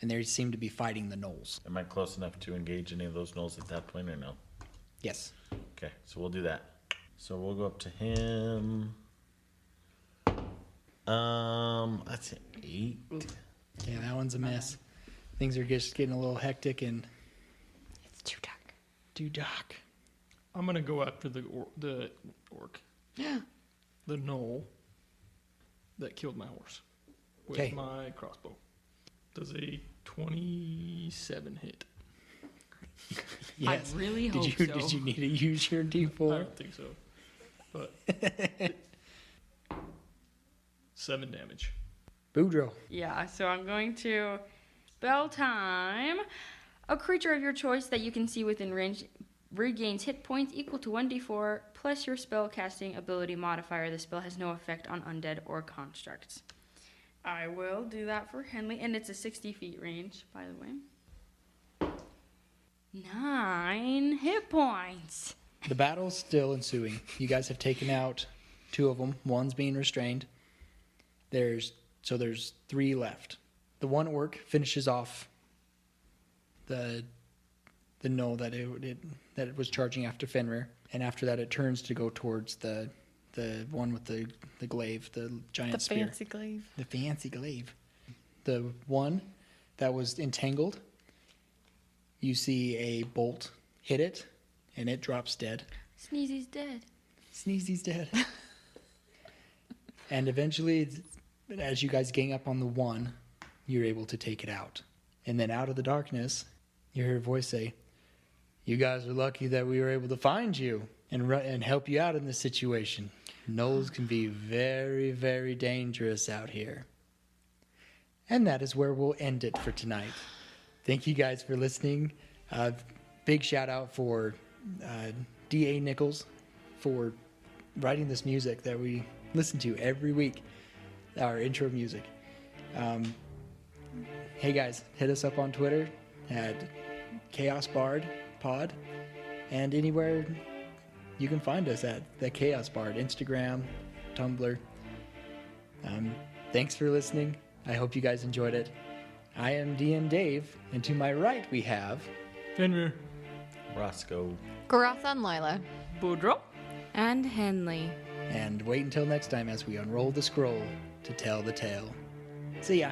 and they seem to be fighting the gnolls. Am I close enough to engage any of those gnolls at that point or no? Yes. Okay, so we'll do that. So we'll go up to him. That's an 8. Yeah, that one's a miss. Things are just getting a little hectic and It's too dark. too dark. I'm gonna go after the orc, the gnoll that killed my horse with 'Kay. my crossbow. Does a 27 hit? Yes. really did hope you so. Did you need to use your I D4? don't think so, but 7 damage. Boudreaux. Yeah, so I'm going to spell time. A creature of your choice that you can see within range regains hit points equal to 1d4 plus your spell casting ability modifier. The spell has no effect on undead or constructs. I will do that for Henley, and it's a 60 feet range, by the way. 9 hit points. The battle's still ensuing. You guys have taken out 2 of them. One's being restrained. There's 3 left. The one orc finishes off the gnoll that it was charging after Fenrir, and after that it turns to go towards the one with the glaive, the giant The spear. fancy glaive. The fancy glaive. The one that was entangled, you see a bolt hit it, and it drops dead. Sneezy's dead. Sneezy's dead. And eventually, as you guys gang up on the one, you're able to take it out. And then out of the darkness, you hear a voice say, "You guys are lucky that we were able to find you and help you out in this situation. Gnolls can be very, very dangerous out here." And that is where we'll end it for tonight. Thank you guys for listening. Big shout out for D.A. Nichols for writing this music that we listen to every week, our intro music. Hey guys, hit us up on Twitter at Chaos Bard Pod, and anywhere you can find us at the Chaos Bard, Instagram, Tumblr. Thanks for listening. I hope you guys enjoyed it. I am DM Dave, and to my right we have Fenrir. Roscoe. Garathan Lila. Boudreaux. And Henley. and wait until next time as we unroll the scroll to tell the tale. See ya.